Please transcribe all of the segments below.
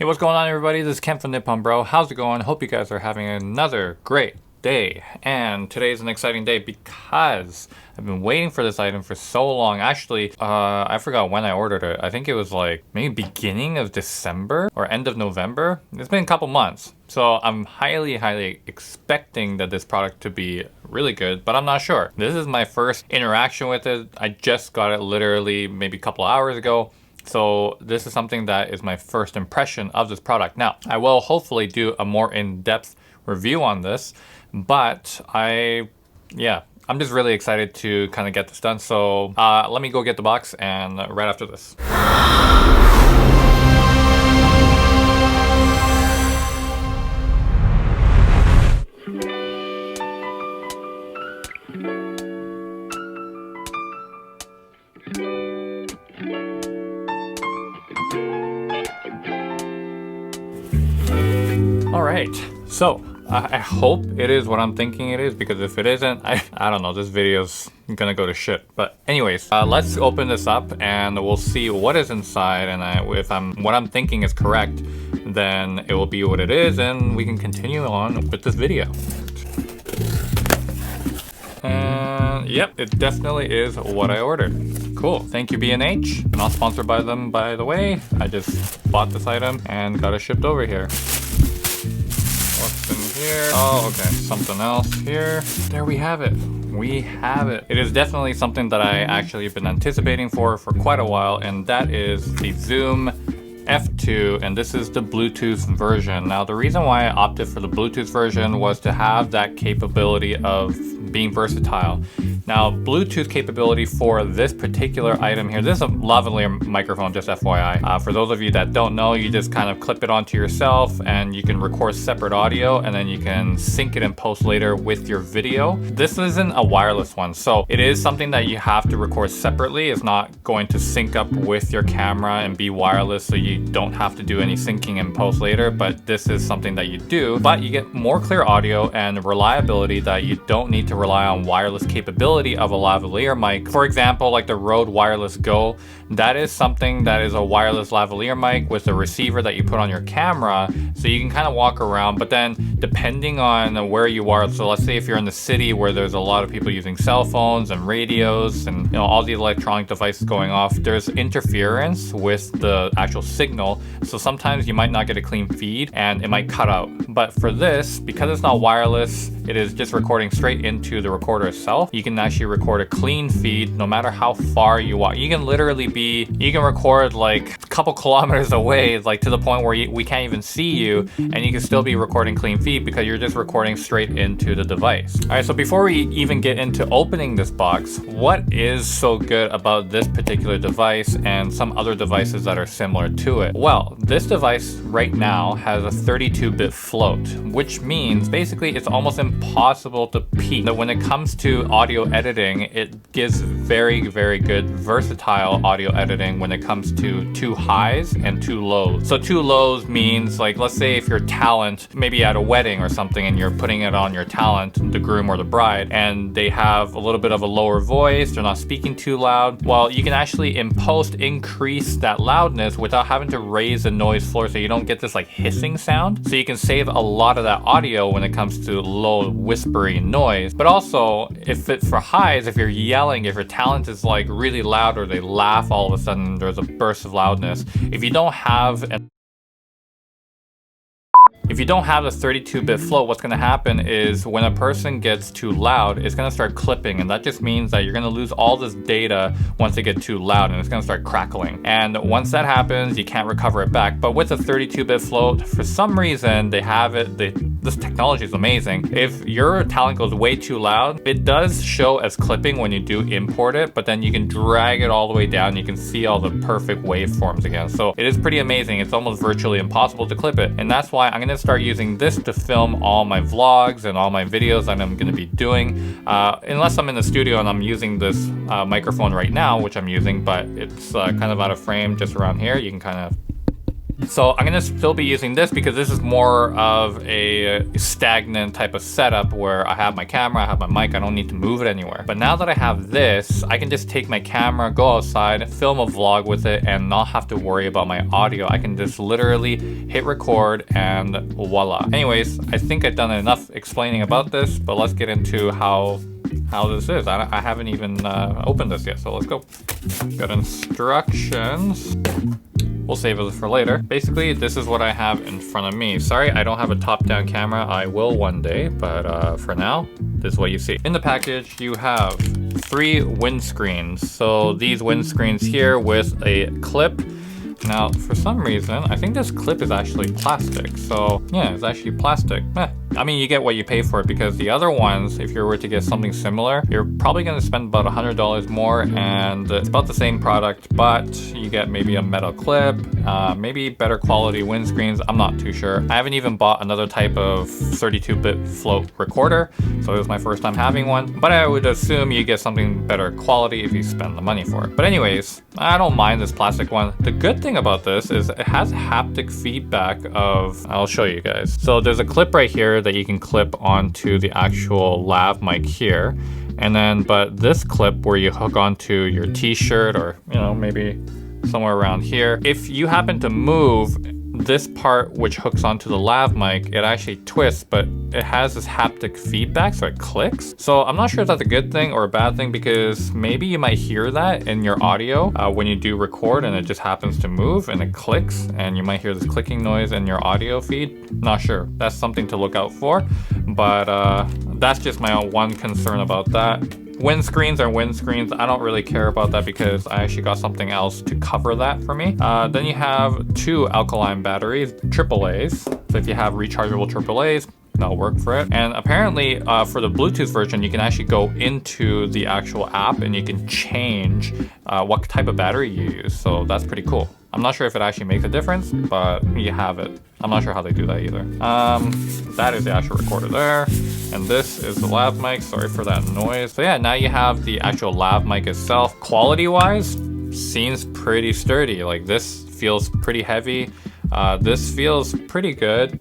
Hey, what's going on, everybody? This is Ken from Nippon Bro. How's it going? Hope you guys are having another great day. And today's an exciting day because I've been waiting for this item for so long. Actually, I forgot when I ordered it. I think it was like maybe beginning of December or end of November. It's been a couple months. So I'm highly expecting that this product to be really good, but I'm not sure. This is my first interaction with it. I just got it literally maybe a couple hours ago. So this is something that is my first impression of this product. Now, I will hopefully do a more in-depth review on this, but I'm just really excited to kind of get this done. So let me go get the box and right after this. Alright, so I hope it is what I'm thinking it is, because if it isn't, I don't know, this video's gonna go to shit. But anyways, let's open this up and we'll see what is inside, and if what I'm thinking is correct, then it will be what it is and we can continue on with this video. And yep, it definitely is what I ordered. Cool, thank you B&H. Not sponsored by them, by the way. I just bought this item and got it shipped over here. What's in here? Oh, okay, something else here. There we have it. We have it. It is definitely something that I actually have been anticipating for quite a while, and that is the Zoom F2, and this is the Bluetooth version. Now, the reason why I opted for the Bluetooth version was to have that capability of being versatile. Now, Bluetooth capability for this particular item here, this is a lavalier microphone, just FYI. For those of you that don't know, you just kind of clip it onto yourself and you can record separate audio, and then you can sync it in post later with your video. This isn't a wireless one, so it is something that you have to record separately. It's not going to sync up with your camera and be wireless, so you don't have to do any syncing in post later, but this is something that you do. But you get more clear audio and reliability that you don't need to rely on wireless capability of a lavalier mic. For example, like the Rode Wireless Go, that is something that is a wireless lavalier mic with a receiver that you put on your camera, so you can kind of walk around. But then depending on where you are, so let's say if you're in the city where there's a lot of people using cell phones and radios and all the electronic devices going off, there's interference with the actual signal, so sometimes you might not get a clean feed and it might cut out. But for this, because it's not wireless, it is just recording straight into the recorder itself. You can actually record a clean feed no matter how far you walk. You can literally you can record like a couple kilometers away, like to the point where we can't even see you, and you can still be recording clean feed because you're just recording straight into the device. All right, so before we even get into opening this box, what is so good about this particular device and some other devices that are similar to it? Well, this device right now has a 32-bit float, which means basically it's almost impossible to peak. But when it comes to audio editing, it gives very good versatile audio editing when it comes to two highs and two lows. So two lows means, like, let's say if your talent, maybe at a wedding or something, and you're putting it on your talent, the groom or the bride, and they have a little bit of a lower voice, they're not speaking too loud, well, you can actually in post increase that loudness without having to raise the noise floor, so you don't get this like hissing sound. So you can save a lot of that audio when it comes to low whispery noise. But also, if it's for highs, if you're yelling, if your talent is like really loud, or they laugh all of a sudden, there's a burst of loudness. If you don't have a 32-bit float, what's going to happen is when a person gets too loud, it's going to start clipping, and that just means that you're going to lose all this data once they get too loud, and it's going to start crackling. And once that happens, you can't recover it back. But with a 32-bit float, for some reason, they have it. This technology is amazing. If your talent goes way too loud, it does show as clipping when you do import it, but then you can drag it all the way down. You can see all the perfect waveforms again. So it is pretty amazing. It's almost virtually impossible to clip it. And that's why I'm going to start using this to film all my vlogs and all my videos that I'm going to be doing. Unless I'm in the studio and I'm using this microphone right now, which I'm using, but it's kind of out of frame just around here. You can kind of So I'm gonna still be using this because this is more of a stagnant type of setup where I have my camera, I have my mic, I don't need to move it anywhere. But now that I have this, I can just take my camera, go outside, film a vlog with it, and not have to worry about my audio. I can just literally hit record and voila. Anyways, I think I've done enough explaining about this, but let's get into how this is. I haven't even opened this yet, so let's go. Got instructions. We'll save it for later. Basically, this is what I have in front of me. Sorry, I don't have a top-down camera. I will one day, but for now, this is what you see. In the package, you have 3 windscreens. So these windscreens here with a clip. Now, for some reason, I think this clip is actually plastic. So yeah, it's actually plastic. I mean, you get what you pay for it, because the other ones, if you were to get something similar, you're probably going to spend about $100 more, and it's about the same product, but you get maybe a metal clip, maybe better quality windscreens. I'm not too sure. I haven't even bought another type of 32-bit float recorder, so it was my first time having one, but I would assume you get something better quality if you spend the money for it. But anyways, I don't mind this plastic one. The good thing about this is it has haptic feedback of, I'll show you guys. So there's a clip right here that you can clip onto the actual lav mic here, and then but this clip where you hook onto your t-shirt, or you know, maybe somewhere around here, if you happen to move this part which hooks onto the lav mic, it actually twists, but it has this haptic feedback, so it clicks. So I'm not sure if that's a good thing or a bad thing, because maybe you might hear that in your audio when you do record and it just happens to move and it clicks, and you might hear this clicking noise in your audio feed. Not sure. That's something to look out for, but that's just my one concern about that. Windscreens are windscreens. I don't really care about that because I actually got something else to cover that for me. Then you have 2 alkaline batteries, AAAs. So if you have rechargeable AAAs, that'll work for it. And apparently for the Bluetooth version, you can actually go into the actual app and you can change what type of battery you use. So that's pretty cool. I'm not sure if it actually makes a difference, but you have it. I'm not sure how they do that either. That is the actual recorder there. And this is the lav mic. Sorry for that noise. So yeah, now you have the actual lav mic itself. Quality-wise, seems pretty sturdy. Like, this feels pretty heavy. This feels pretty good.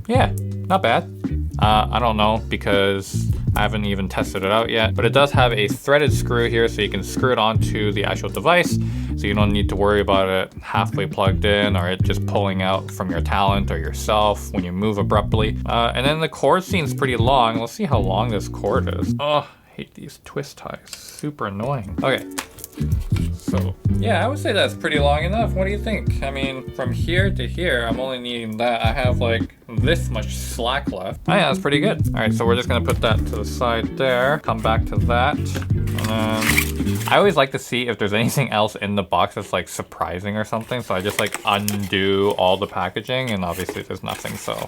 Yeah, not bad. I don't know because I haven't even tested it out yet, but it does have a threaded screw here, so you can screw it onto the actual device, so you don't need to worry about it halfway plugged in or it just pulling out from your talent or yourself when you move abruptly. And then the cord seems pretty long. Let's see how long this cord is. Oh, I hate these twist ties. Super annoying. Okay. So yeah, I would say that's pretty long enough. What do you think? I mean, from here to here, I'm only needing that. I have like this much slack left. Oh yeah, that's pretty good. All right, so we're just gonna put that to the side there. Come back to that. And then I always like to see if there's anything else in the box that's like surprising or something. So I just like undo all the packaging, and obviously there's nothing, so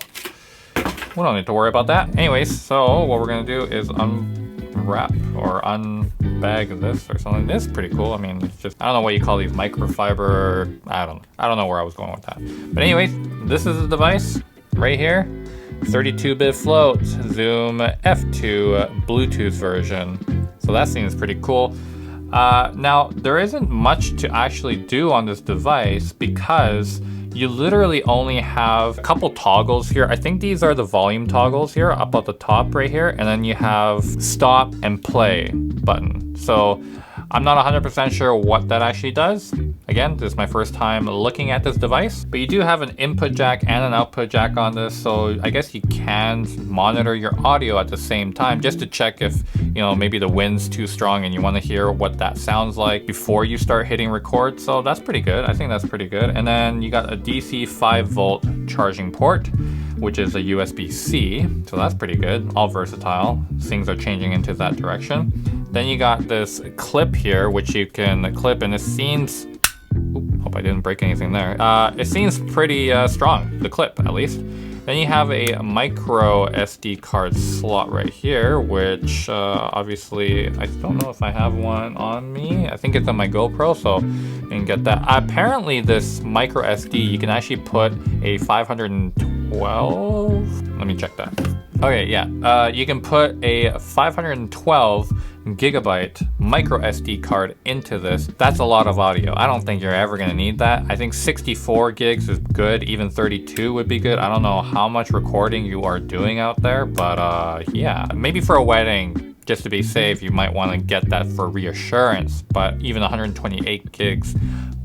we don't need to worry about that. Anyways, so what we're gonna do is unwrap or unbag this or something. This is pretty cool. I mean, it's just, I don't know what you call these, microfiber. I don't know where I was going with that. But anyways, this is the device right here. 32-bit float, Zoom F2 Bluetooth version. So that seems pretty cool. Now, there isn't much to actually do on this device because you literally only have a couple toggles here. I think these are the volume toggles here up at the top right here. And then you have stop and play button. So I'm not 100% sure what that actually does. Again, this is my first time looking at this device, but you do have an input jack and an output jack on this. So I guess you can monitor your audio at the same time just to check if, you know, maybe the wind's too strong and you want to hear what that sounds like before you start hitting record. So that's pretty good. I think that's pretty good. And then you got a DC 5-volt charging port, which is a USB-C. So that's pretty good. All versatile. Things are changing into that direction. Then you got this clip here, which you can clip, and it seems, hope I didn't break anything there. It seems pretty strong, the clip at least. Then you have a micro SD card slot right here, which obviously, I don't know if I have one on me. I think it's on my GoPro, so you can get that. Apparently this micro SD, you can actually put a 512, let me check that. Okay, yeah. You can put a 512 gigabyte micro SD card into this. That's a lot of audio. I don't think you're ever going to need that. I think 64 gigs is good. Even 32 would be good. I don't know how much recording you are doing out there, but yeah, maybe for a wedding, just to be safe, you might want to get that for reassurance, but even 128 gigs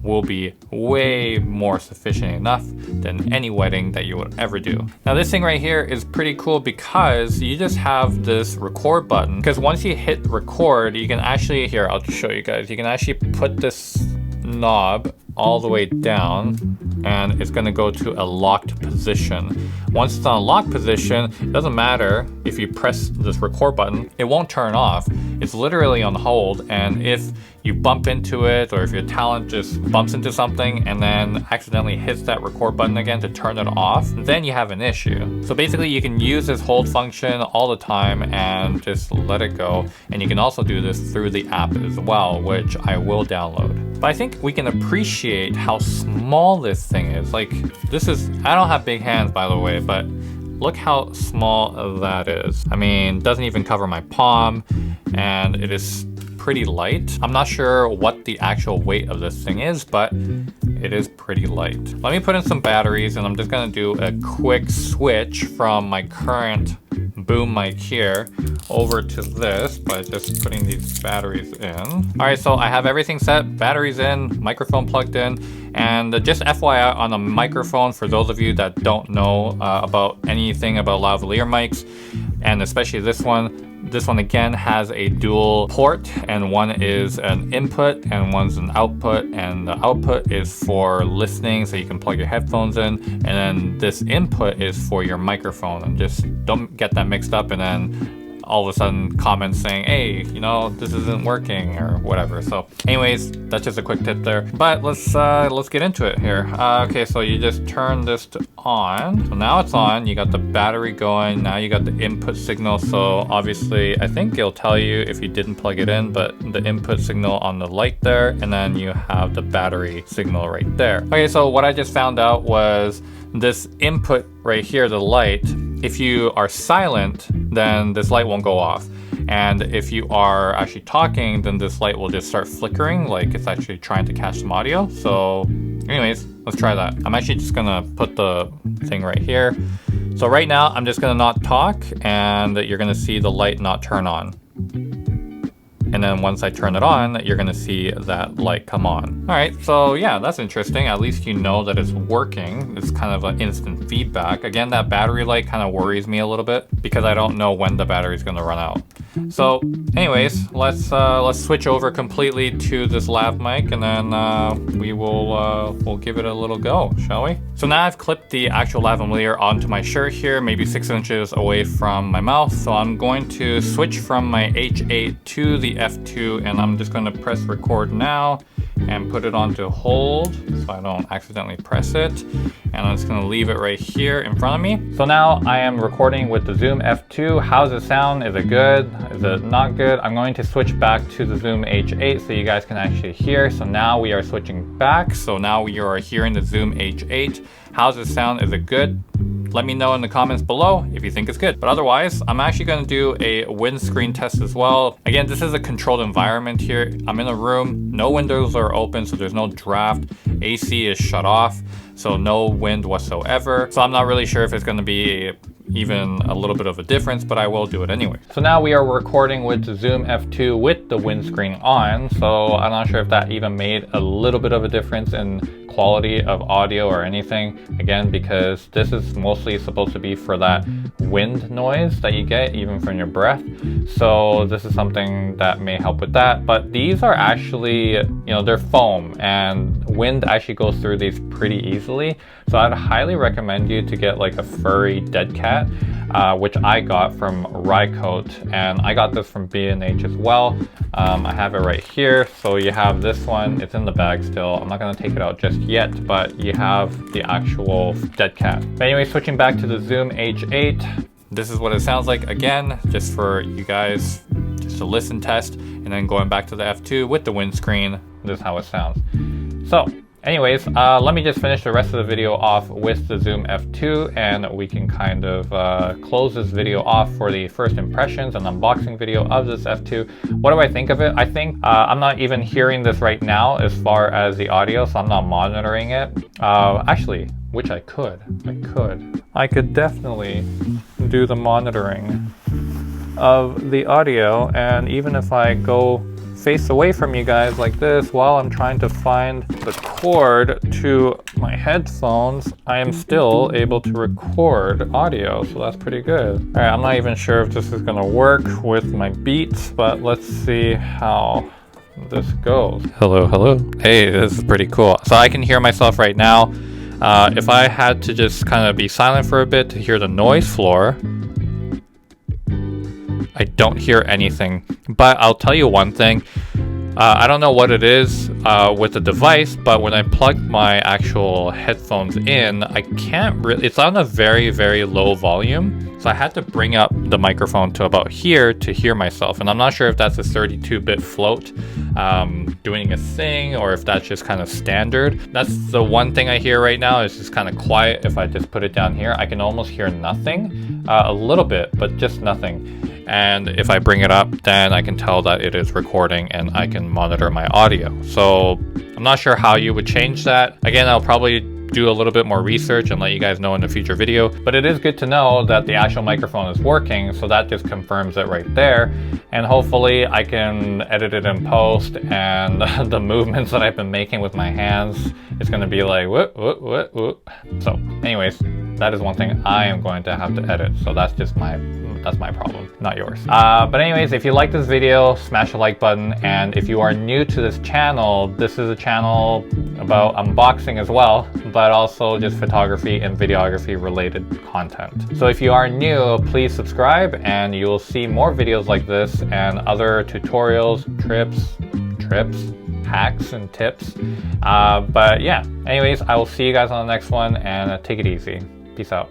will be way more sufficient enough than any wedding that you would ever do. Now this thing right here is pretty cool because you just have this record button, because once you hit record, you can actually, here, I'll show you guys, you can actually put this knob all the way down and it's going to go to a locked position. Once it's on a locked position, it doesn't matter if you press this record button, it won't turn off. It's literally on hold, and if you bump into it or if your talent just bumps into something and then accidentally hits that record button again to turn it off, then you have an issue. So basically you can use this hold function all the time and just let it go. And you can also do this through the app as well, which I will download. But I think we can appreciate how small this thing is. Like, this is, I don't have big hands by the way, but look how small that is. I mean, it doesn't even cover my palm, and it is pretty light. I'm not sure what the actual weight of this thing is, but it is pretty light. Let me put in some batteries, and I'm just gonna do a quick switch from my current boom mic here over to this by just putting these batteries in. All right, so I have everything set, batteries in, microphone plugged in, and just FYI on the microphone, for those of you that don't know about anything about lavalier mics, and especially this one again has a dual port, and one is an input and one's an output, and the output is for listening, so you can plug your headphones in, and then this input is for your microphone. And just don't get that mixed up and then all of a sudden comments saying, hey, you know, this isn't working or whatever. So anyways, that's just a quick tip there. But let's get into it here. Okay, so you just turn this to on. So now it's on, you got the battery going, now you got the input signal. So obviously, I think it'll tell you if you didn't plug it in, but the input signal on the light there, and then you have the battery signal right there. Okay, so what I just found out was this input right here, the light, if you are silent, then this light won't go off. And if you are actually talking, then this light will just start flickering, like it's actually trying to catch some audio. So anyways, let's try that. I'm actually just gonna put the thing right here. So right now, I'm just gonna not talk, and you're gonna see the light not turn on. And then once I turn it on, you're gonna see that light come on. All right, so yeah, that's interesting. At least you know that it's working. It's kind of an instant feedback. Again, that battery light kind of worries me a little bit because I don't know when the battery is gonna run out. So anyways, let's switch over completely to this lav mic, and then we'll give it a little go, shall we? So now I've clipped the actual lavalier onto my shirt here, maybe 6 inches away from my mouth. So I'm going to switch from my H8 to the F2, and I'm just going to press record now and put it onto hold so I don't accidentally press it. And I'm just going to leave it right here in front of me. So now I am recording with the Zoom F2. How's it sound? Is it good? Is it not good? I'm going to switch back to the Zoom H8 so you guys can actually hear. So now we are switching back. So now we are hearing the Zoom H8. How's it sound? Is it good? Let me know in the comments below if you think it's good. But otherwise, I'm actually gonna do a windscreen test as well. Again, this is a controlled environment here. I'm in a room, no windows are open, so there's no draft. AC is shut off, so no wind whatsoever. So I'm not really sure if it's gonna be even a little bit of a difference, but I will do it anyway. So now we are recording with the Zoom F2 with the windscreen on. So I'm not sure if that even made a little bit of a difference in quality of audio or anything. Again, because this is mostly supposed to be for that wind noise that you get even from your breath. So this is something that may help with that. But these are actually, you know, they're foam, and wind actually goes through these pretty easily. So I'd highly recommend you to get like a furry dead cat, which I got from Rycoat, and I got this from B&H as well. I have it right here. So you have this one, it's in the bag still. I'm not gonna take it out just yet, but you have the actual dead cat. But anyway, switching back to the Zoom H8, this is what it sounds like. Again, just for you guys, just a listen test, and then going back to the F2 with the windscreen, this is how it sounds. So Anyways, let me just finish the rest of the video off with the Zoom F2, and we can kind of close this video off for the first impressions and unboxing video of this F2. What do I think of it? I think I'm not even hearing this right now as far as the audio, so I'm not monitoring it. Actually, which I could definitely do the monitoring of the audio, and even if I go face away from you guys like this while I'm trying to find the cord to my headphones, I am still able to record audio, so that's pretty good. All right, I'm not even sure if this is gonna work with my Beats, but let's see how this goes. Hello. Hey, this is pretty cool. So I can hear myself right now. If I had to just kind of be silent for a bit to hear the noise floor, I don't hear anything. But I'll tell you one thing. I don't know what it is with the device, but when I plug my actual headphones in, I can't really, it's on a very, very low volume. So I had to bring up the microphone to about here to hear myself. And I'm not sure if that's a 32-bit float doing a thing, or if that's just kind of standard. That's the one thing I hear right now, is just kind of quiet. If I just put it down here, I can almost hear nothing, a little bit, but just nothing. And if I bring it up, then I can tell that it is recording and I can monitor my audio. So I'm not sure how you would change that. Again, I'll probably do a little bit more research and let you guys know in a future video, but it is good to know that the actual microphone is working, so that just confirms it right there. And hopefully I can edit it in post, and the movements that I've been making with my hands, it's gonna be like whoop, whoop, whoop, whoop. So anyways, that is one thing I am going to have to edit, so that's just that's my problem, not yours. But anyways, if you like this video, smash the like button. And if you are new to this channel, this is a channel about unboxing as well, but also just photography and videography related content. So if you are new, please subscribe, and you will see more videos like this and other tutorials, trips, hacks and tips. But yeah, anyways, I will see you guys on the next one, and take it easy. Peace out.